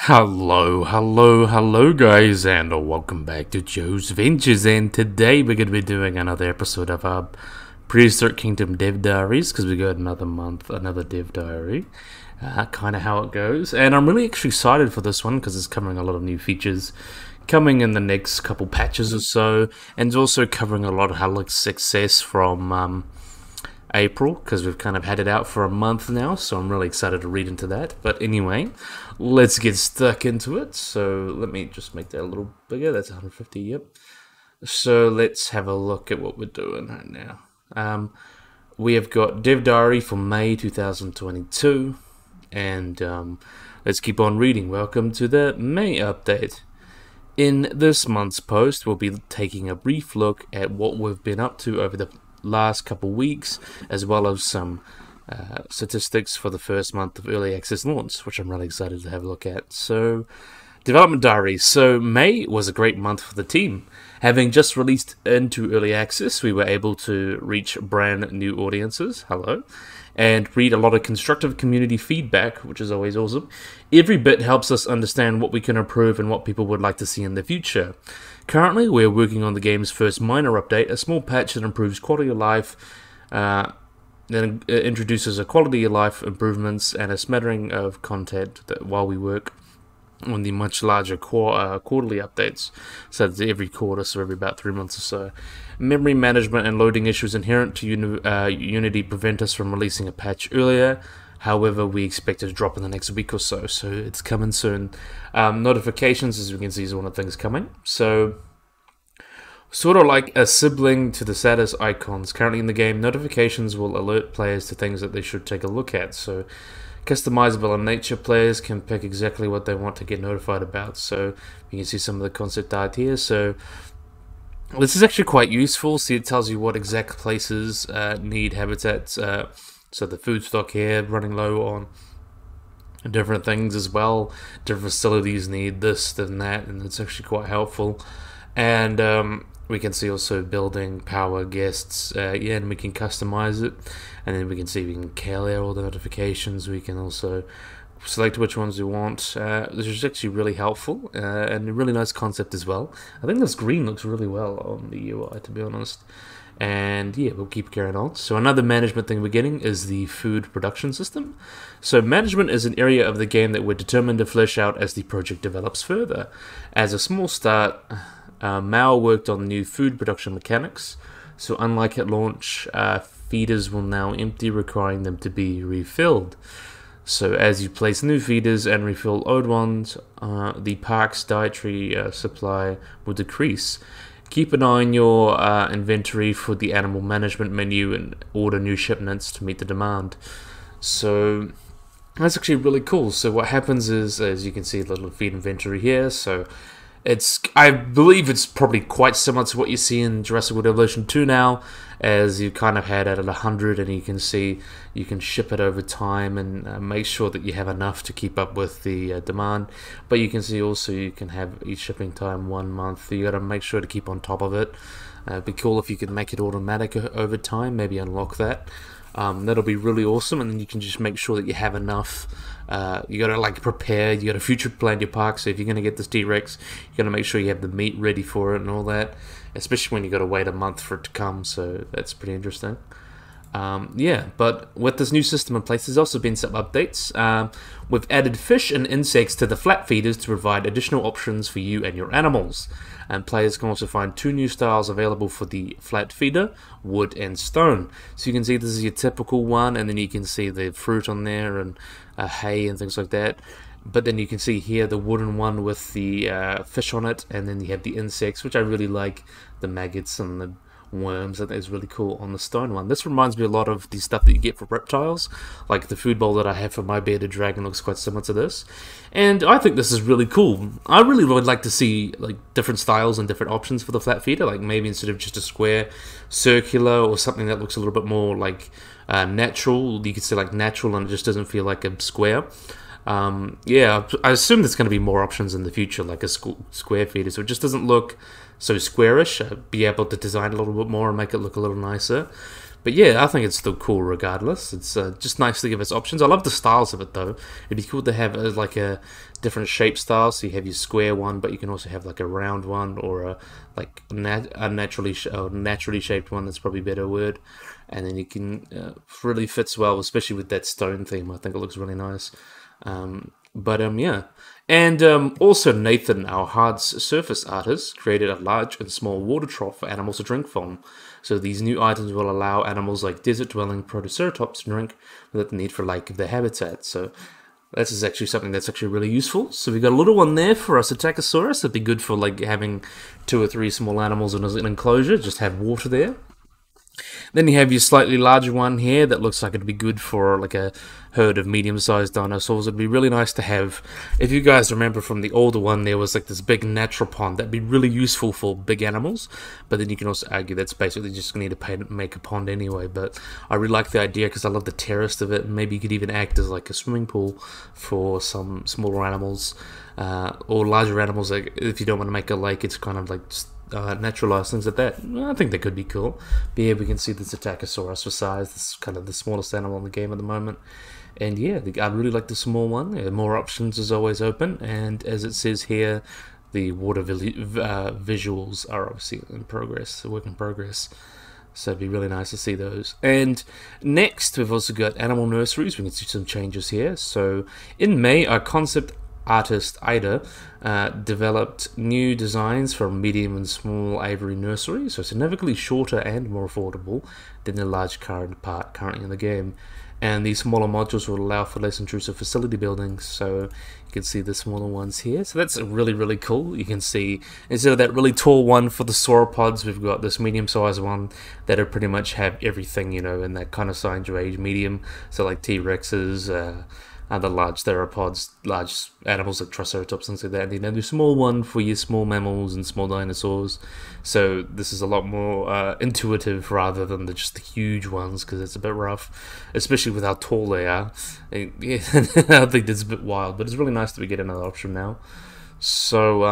Hello guys, and welcome back to Joe's Ventures, and today we're going to be doing another episode of our Prehistoric Kingdom Dev Diaries, because we got another month, another Dev Diary, kind of how it goes, and I'm really actually excited for this one, because it's covering a lot of new features, coming in the next couple patches or so, and it's also covering a lot of Helix success from April, because we've kind of had it out for a month now, so I'm really excited to read into that. But anyway, let's get stuck into it. So let me just make that a little bigger. That's 150, yep. So let's have a look at what we're doing right now. We have got Dev Diary for May 2022, and let's keep on reading. Welcome to the May update. In this month's post, we'll be taking a brief look at what we've been up to over the last couple weeks, as well as some statistics for the first month of early access launch, which I'm really excited to have a look at. So, development diary. So May was a great month for the team. Having just released into early access, we were able to reach brand new audiences, and read a lot of constructive community feedback, which is always awesome. Every bit helps us understand what we can improve and what people would like to see in the future. Currently, we're working on the game's first minor update, a small patch that improves quality of life, that introduces a quality of life improvements and a smattering of content while we work on the much larger quarterly updates, so it's every quarter, so every about 3 months or so. Memory management and loading issues inherent to Unity prevent us from releasing a patch earlier. However, we expect it to drop in the next week or so, so it's coming soon. Notifications, as we can see, is one of the things coming. So, sort of like a sibling to the status icons currently in the game, notifications will alert players to things that they should take a look at. So, customizable in nature, players can pick exactly what they want to get notified about. So, you can see some of the concept art here. So, this is actually quite useful. See, it tells you what exact places need habitats. So the food stock here running low on different things as well. Different facilities need this, then that, and it's actually quite helpful. And we can see also building, power, guests, and we can customize it. And then we can see we can clear all the notifications. We can also select which ones we want. This is actually really helpful and a really nice concept as well. I think this green looks really well on the UI, to be honest. And yeah, we'll keep carrying on. So another management thing we're getting is the food production system. So management is an area of the game that we're determined to flesh out as the project develops further. As a small start, Mao worked on new food production mechanics. So unlike at launch, feeders will now empty, requiring them to be refilled. So as you place new feeders and refill old ones, the park's dietary supply will decrease. Keep an eye on your inventory for the animal management menu and order new shipments to meet the demand. So that's actually really cool. So what happens is, as you can see, the little feed inventory here. So I believe it's probably quite similar to what you see in Jurassic World Evolution 2 now, as you kind of had it at 100, and you can see you can ship it over time and make sure that you have enough to keep up with the demand. But you can see also you can have each shipping time 1 month. You got to make sure to keep on top of it. It'd be cool if you could make it automatic over time, maybe unlock that. That'll be really awesome, and then you can just make sure that you have enough. You gotta like prepare, you gotta future plan your park. So if you're gonna get this T-Rex, you gotta make sure you have the meat ready for it and all that, especially when you gotta wait a month for it to come. So that's pretty interesting. Yeah, but with this new system in place, there's also been some updates. We've added fish and insects to the flat feeders to provide additional options for you and your animals. And players can also find 2 new styles available for the flat feeder, wood and stone. So you can see this is your typical one, and then you can see the fruit on there and hay and things like that. But then you can see here the wooden one with the fish on it, and then you have the insects, which I really like, the maggots and the worms. I think is really cool on the stone one. This reminds me a lot of the stuff that you get for reptiles, like the food bowl that I have for my bearded dragon looks quite similar to this, and I think this is really cool. I really would like to see like different styles and different options for the flat feeder, like maybe instead of just a square, circular, or something that looks a little bit more like natural. You could say like natural, and it just doesn't feel like a square. Yeah, I assume there's going to be more options in the future, like a square feeder, so it just doesn't look so squarish. Be able to design a little bit more and make it look a little nicer. But yeah, I think it's still cool regardless. It's just nice to give us options. I love the styles of it though. It'd be cool to have like a different shape style. So you have your square one, but you can also have like a round one or a like naturally shaped one. That's probably a better word. And then you can really fits well, especially with that stone theme. I think it looks really nice. Yeah. And also Nathan, our hard surface artist, created a large and small water trough for animals to drink from. So these new items will allow animals like desert-dwelling Protoceratops to drink without the need for like their habitat. So this is actually something that's actually really useful. So we got a little one there for us, Dilophosaurus. It'd be good for like having 2 or 3 small animals in an enclosure. Just have water there. Then you have your slightly larger one here that looks like it'd be good for like a herd of medium-sized dinosaurs. It'd be really nice to have. If you guys remember from the older one, there was like this big natural pond that'd be really useful for big animals. But then you can also argue that's basically just going to make a pond anyway. But I really like the idea because I love the terrace of it. And maybe you could even act as like a swimming pool for some smaller animals or larger animals. Like if you don't want to make a lake, it's kind of like just naturalized things like that. I think that could be cool. But yeah, we can see this Dilophosaurus for size. This is kind of the smallest animal in the game at the moment. And yeah, I really like the small one. Yeah, more options is always open. And as it says here, the water visuals are obviously in progress, a work in progress. So it'd be really nice to see those. And next, we've also got animal nurseries. We can see some changes here. So in May, our concept artist Ida developed new designs for medium and small aviary nursery, so significantly shorter and more affordable than the large part currently in the game. And these smaller modules will allow for less intrusive facility buildings, so you can see the smaller ones here. So that's really cool. You can see instead of that really tall one for the sauropods, we've got this medium-sized one that'll pretty much have everything, you know, in that kind of size range, medium. So like T-Rexes, other large theropods, large animals like Triceratops, things like that. And then the small one for your small mammals and small dinosaurs. So this is a lot more intuitive rather than just the huge ones, because it's a bit rough, especially with how tall they are. And, yeah, I think that's a bit wild, but it's really nice that we get another option now. So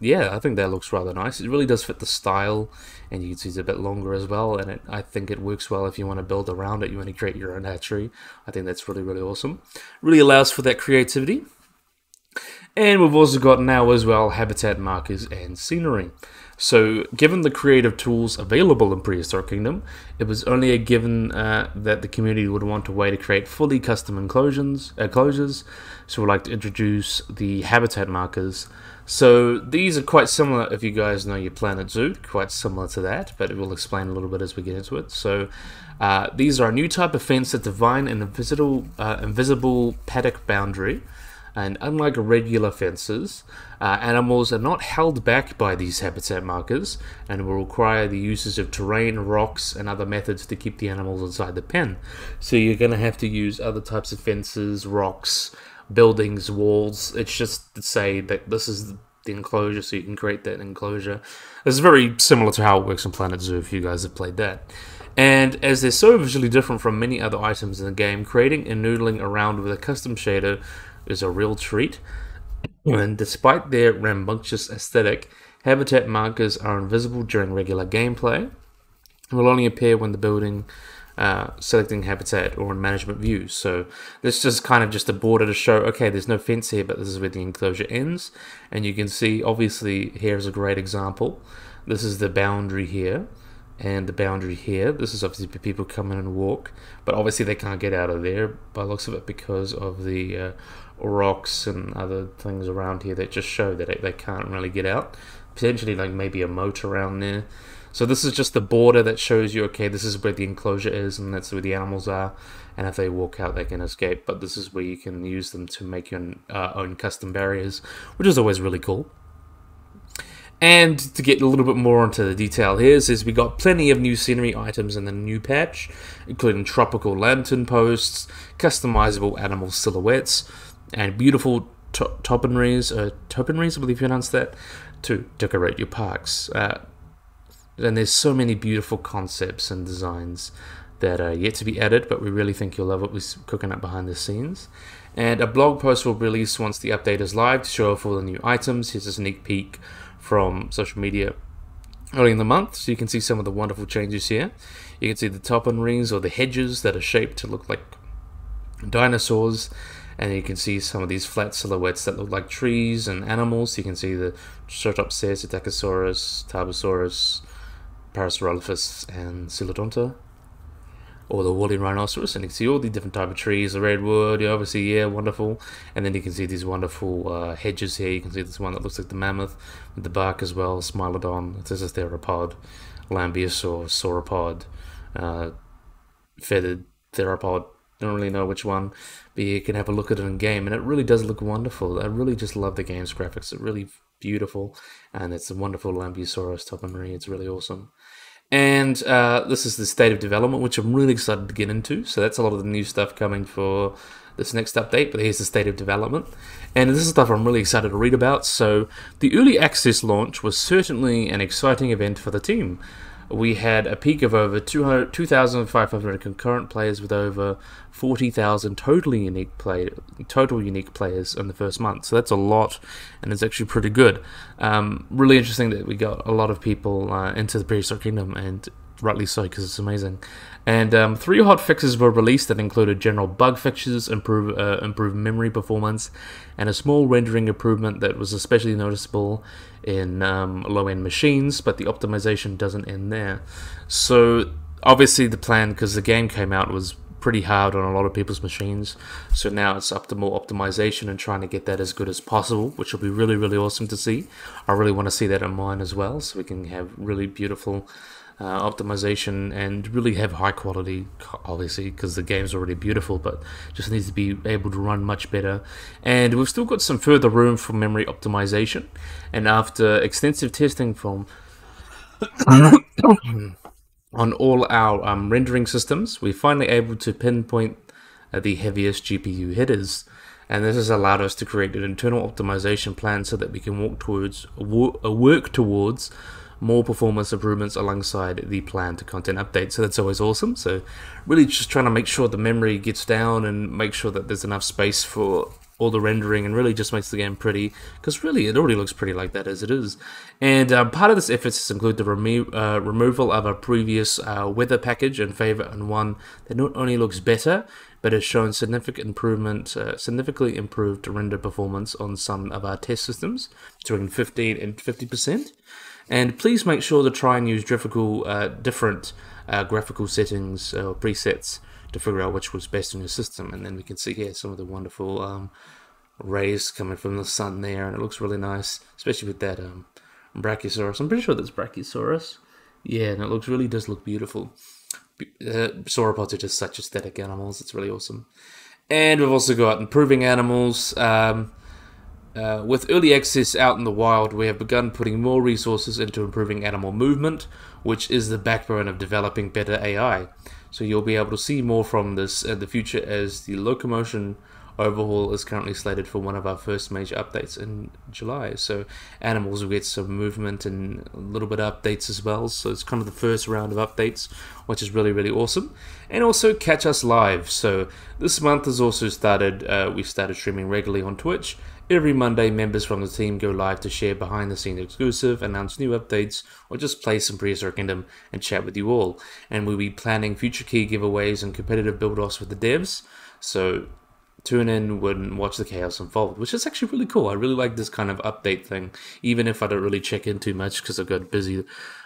yeah, I think that looks rather nice. It really does fit the style, and you can see it's a bit longer as well, and I think it works well if you want to build around it, you want to create your own hatchery. I think that's really awesome. Really allows for that creativity. And we've also got now as well habitat markers and scenery. So given the creative tools available in Prehistoric Kingdom, it was only a given that the community would want a way to create fully custom enclosures. So we'd like to introduce the habitat markers. So these are quite similar, if you guys know your Planet Zoo, quite similar to that, but we'll explain a little bit as we get into it. So these are a new type of fence that define an invisible paddock boundary. And unlike regular fences, animals are not held back by these habitat markers and will require the uses of terrain, rocks, and other methods to keep the animals inside the pen. So you're going to have to use other types of fences, rocks, buildings, walls. It's just to say that this is the enclosure, so you can create that enclosure. This is very similar to how it works in Planet Zoo if you guys have played that. And as they're so visually different from many other items in the game, creating and noodling around with a custom shader is a real treat. And despite their rambunctious aesthetic, habitat markers are invisible during regular gameplay and will only appear when the building selecting habitat or in management views. So this is kind of just a border to show, okay, there's no fence here, but this is where the enclosure ends. And you can see, obviously, here's a great example. This is the boundary here. And the boundary here, this is obviously for people come in and walk, but obviously they can't get out of there by the looks of it because of the rocks and other things around here that just show that they can't really get out. Potentially like maybe a moat around there. So this is just the border that shows you, okay, this is where the enclosure is and that's where the animals are, and if they walk out they can escape, but this is where you can use them to make your own custom barriers, which is always really cool. And to get a little bit more into the detail here, is we got plenty of new scenery items in the new patch, including tropical lantern posts, customizable animal silhouettes, and beautiful topiaries, I believe you pronounce that, to decorate your parks. And there's so many beautiful concepts and designs that are yet to be added, but we really think you'll love what we're cooking up behind the scenes. And a blog post will release once the update is live to show off all the new items. Here's a sneak peek from social media early in the month, so you can see some of the wonderful changes here. You can see the top-end rings or the hedges that are shaped to look like dinosaurs, and you can see some of these flat silhouettes that look like trees and animals. You can see the Triceratops, Psittacosaurus, Tarbosaurus, Parasaurolophus, and Coelodonta, or the woolly rhinoceros, and you can see all the different type of trees, the redwood, obviously, yeah, wonderful. And then you can see these wonderful hedges here. You can see this one that looks like the mammoth with the bark as well, Smilodon, this is theropod, Lambeosaur, sauropod, feathered theropod, don't really know which one, but you can have a look at it in game, and it really does look wonderful. I really just love the game's graphics. It's really beautiful, and it's a wonderful Lambeosaurus toponary. It's really awesome. And this is the state of development, which I'm really excited to get into. So that's a lot of the new stuff coming for this next update, but here's the state of development. And this is stuff I'm really excited to read about. So the early access launch was certainly an exciting event for the team. We had a peak of over 2,500 concurrent players with over 40,000 total unique players in the first month. So that's a lot, and it's actually pretty good. Really interesting that we got a lot of people into the Prehistoric Kingdom, and rightly so, because it's amazing. And 3 hot fixes were released that included general bug fixes, improved memory performance, and a small rendering improvement that was especially noticeable in low-end machines, but the optimization doesn't end there. So obviously the plan, because the game came out, was pretty hard on a lot of people's machines, so now it's up to more optimization and trying to get that as good as possible, which will be really, really awesome to see. I really want to see that in mine as well, so we can have really beautiful optimization and really have high quality, obviously, because the game's already beautiful, but just needs to be able to run much better. And we've still got some further room for memory optimization, and after extensive testing from on all our rendering systems, we're finally able to pinpoint the heaviest GPU headers, and this has allowed us to create an internal optimization plan so that we can work towards more performance improvements alongside the planned content update. So that's always awesome. So really just trying to make sure the memory gets down and make sure that there's enough space for all the rendering, and really just makes the game pretty, because really it already looks pretty like that as it is. And part of this effort has included the removal of a previous weather package in favor of one that not only looks better, but has shown significantly improved render performance on some of our test systems, between 15 and 50%. And please make sure to try and use different graphical settings or presets to figure out which was best in your system. And then we can see here some of the wonderful rays coming from the sun there, and it looks really nice, especially with that Brachiosaurus. I'm pretty sure that's Brachiosaurus. Yeah, and it really does look beautiful. Sauropods are just such aesthetic animals. It's really awesome. And we've also got improving animals. With early access out in the wild, we have begun putting more resources into improving animal movement, which is the backbone of developing better AI. So you'll be able to see more from this in the future, as the locomotion overhaul is currently slated for one of our first major updates in July. So animals will get some movement and a little bit of updates as well. So it's kind of the first round of updates, which is really, really awesome. And also catch us live. So this month has also started, we started streaming regularly on Twitch. Every Monday, members from the team go live to share behind-the-scenes exclusive, announce new updates, or just play some Prehistoric Kingdom and chat with you all. And we'll be planning future key giveaways and competitive build-offs with the devs. So tune in and watch the chaos unfold, which is actually really cool. I really like this kind of update thing, even if I don't really check in too much because I've got a busy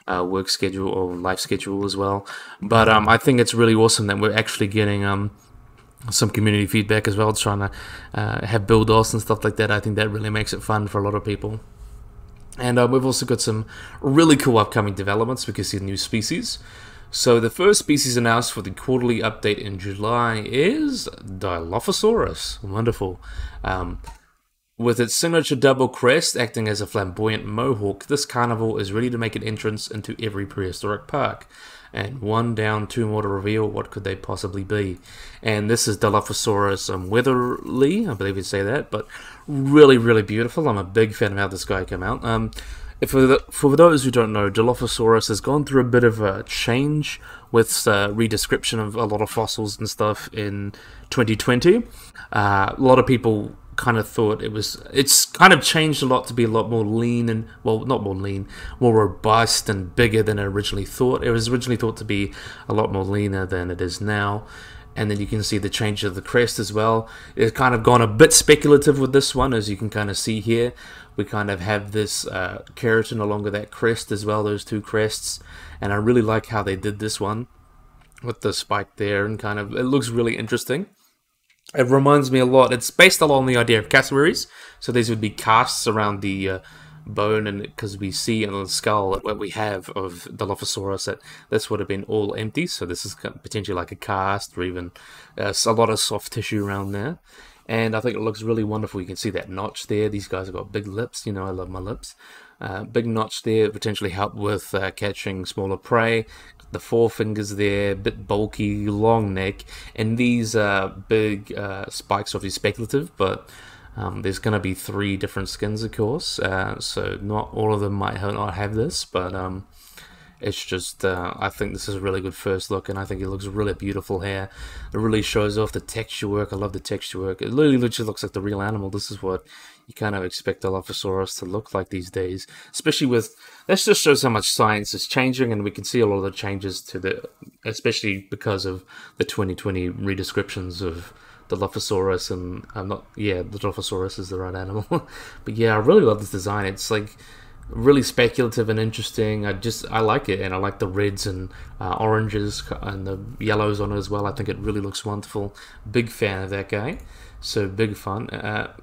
work schedule or life schedule as well. But I think it's really awesome that we're actually getting some community feedback as well, trying to have build-offs and stuff like that. I think that really makes it fun for a lot of people. And we've also got some really cool upcoming developments. We can see new species. So the first species announced for the quarterly update in July is Dilophosaurus. Wonderful. With its signature double crest acting as a flamboyant mohawk, this carnivore is ready to make an entrance into every prehistoric park. And 1 down, 2 more to reveal. What could they possibly be? And this is Dilophosaurus Weatherly, I believe you'd say that, but really, really beautiful. I'm a big fan of how this guy came out. For those who don't know, Dilophosaurus has gone through a bit of a change with redescription of a lot of fossils and stuff in 2020. A lot of people kind of thought it's kind of changed a lot to be a lot more lean and, well, not more lean, more robust and bigger than I originally thought. It was originally thought to be a lot more leaner than it is now. And then you can see the change of the crest as well. It's kind of gone a bit speculative with this one, as you can kind of see here. We kind of have this keratin along with that crest as well, those two crests. And I really like how they did this one with the spike there, and kind of, it looks really interesting. It reminds me a lot. It's based a lot on the idea of cassowaries. So these would be casts around the bone, and because we see in the skull what we have of Dilophosaurus, that this would have been all empty. So this is potentially like a cast, or even a lot of soft tissue around there. And I think it looks really wonderful. You can see that notch there. These guys have got big lips. You know, I love my lips. Big notch there, potentially help with catching smaller prey. The forefingers there, a bit bulky, long neck, and these big spikes are obviously speculative, but there's going to be 3 different skins, of course, so not all of them might not have this, but it's just, I think this is a really good first look, and I think it looks really beautiful here. It really shows off the texture work. I love the texture work. It literally just looks like the real animal. This is what you kind of expect Dilophosaurus to look like these days, especially with, this just shows how much science is changing, and we can see a lot of the changes to the, especially because of the 2020 redescriptions of Dilophosaurus, and the Dilophosaurus is the right animal. But yeah, I really love this design. It's like really speculative and interesting. I like it, and I like the reds and oranges and the yellows on it as well. I think it really looks wonderful. Big fan of that guy, so big fun.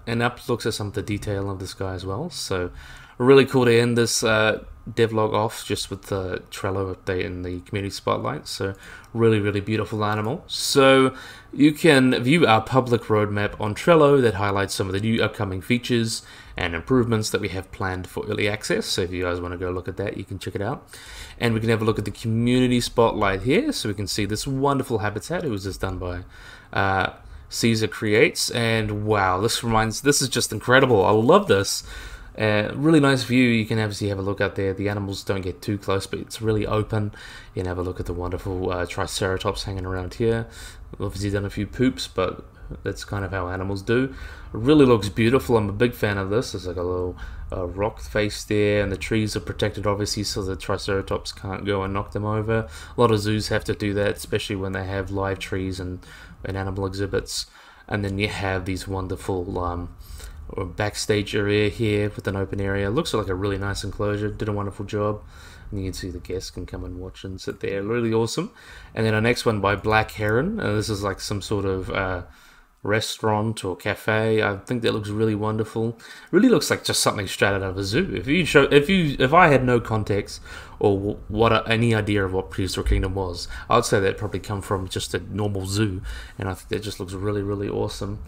And up looks at some of the detail of this guy as well. So really cool to end this devlog off just with the Trello update and the community spotlight. So really beautiful animal. So you can view our public roadmap on Trello that highlights some of the new upcoming features and improvements that we have planned for early access. So if you guys want to go look at that, you can check it out. And we can have a look at the community spotlight here, so we can see this wonderful habitat. It was just done by Caesar Creates, and wow, this is just incredible. I love this. Really nice view. You can obviously have a look out there. The animals don't get too close, but it's really open. You can have a look at the wonderful Triceratops hanging around here. Obviously done a few poops, but that's kind of how animals do. It really looks beautiful. I'm a big fan of this. There's like a little rock face there, and the trees are protected obviously so the Triceratops can't go and knock them over. A lot of zoos have to do that, especially when they have live trees and animal exhibits. And then you have these wonderful backstage area here with an open area. It looks like a really nice enclosure. Did a wonderful job. And you can see the guests can come and watch and sit there. Really awesome. And then our next one by Black Heron. This is like some sort of restaurant or cafe. I think that looks really wonderful. Really looks like just something straight out of a zoo. If I had no context or any idea of what Prehistoric Kingdom was, I would say that probably come from just a normal zoo. And I think that just looks really awesome.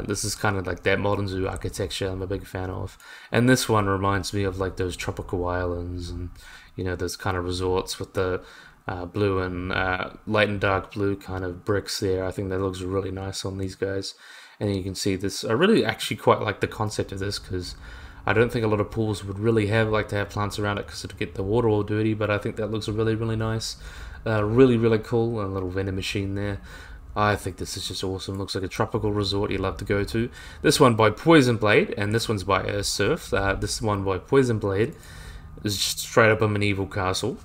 This is kind of like that modern zoo architecture I'm a big fan of. And this one reminds me of like those tropical islands and, you know, those kind of resorts with the blue and light and dark blue kind of bricks there. I think that looks really nice on these guys. And you can see this. I really actually quite like the concept of this, because I don't think a lot of pools would really like to have plants around it because it'd get the water all dirty, but I think that looks really nice. Really cool. A little vending machine there. I think this is just awesome. Looks like a tropical resort you love to go to. This one by Poison Blade, and this one's by Surf. This one by Poison Blade is just straight up a medieval castle.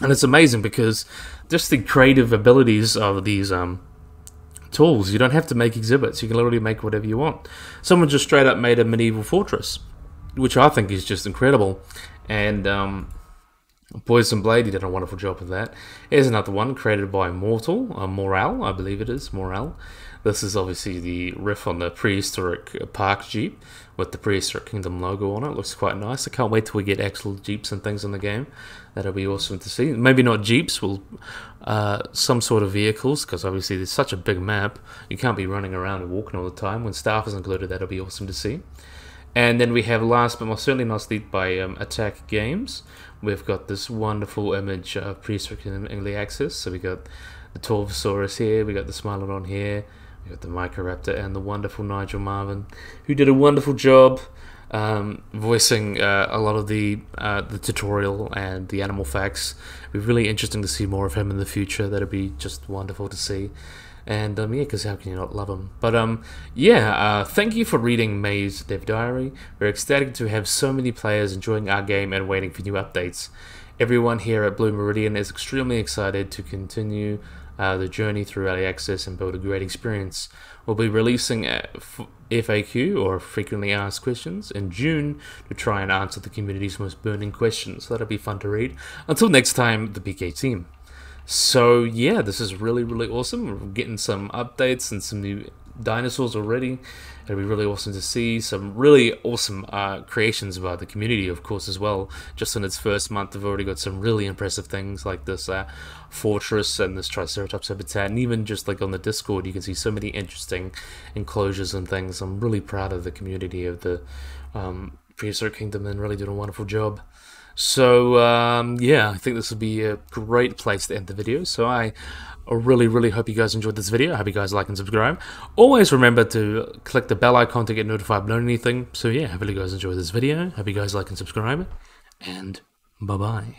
And it's amazing because just the creative abilities of these tools. You don't have to make exhibits. You can literally make whatever you want. Someone just straight up made a medieval fortress, which I think is just incredible. And Poison Blade, he did a wonderful job of that. Here's another one created by Morale, I believe it is, Morale. This is obviously the riff on the Prehistoric Park Jeep with the Prehistoric Kingdom logo on it. Looks quite nice. I can't wait till we get actual Jeeps and things in the game. That'll be awesome to see. Maybe not Jeeps, some sort of vehicles, because obviously there's such a big map. You can't be running around and walking all the time. When staff is included, that'll be awesome to see. And then we have, last but most certainly not least, by Attack Games. We've got this wonderful image of Prehistoric Kingdom Early Access. So we got the Dilophosaurus here, we got the Smilodon here, we got the Microraptor, and the wonderful Nigel Marvin, who did a wonderful job voicing a lot of the tutorial and the animal facts. It'll be really interesting to see more of him in the future. That'll be just wonderful to see. And yeah, because how can you not love them? But yeah, thank you for reading May's Dev Diary. We're ecstatic to have so many players enjoying our game and waiting for new updates. Everyone here at Blue Meridian is extremely excited to continue the journey through early access and build a great experience. We'll be releasing a FAQ, or frequently asked questions, in June to try and answer the community's most burning questions. That'll be fun to read. Until next time, the BK team. So yeah, this is really awesome. We're getting some updates and some new dinosaurs already. It'll be really awesome to see some really awesome creations by the community, of course, as well. Just in its first month, they've already got some really impressive things like this fortress and this Triceratops habitat, and even just like on the Discord, you can see so many interesting enclosures and things. I'm really proud of the community of the Prehistoric Kingdom and really doing a wonderful job. So yeah, I think this would be a great place to end the video. So I really hope you guys enjoyed this video. I hope you guys like and subscribe. Always remember to click the bell icon to get notified about anything. So yeah, hopefully you guys enjoyed this video. Hope you guys like and subscribe, and bye bye.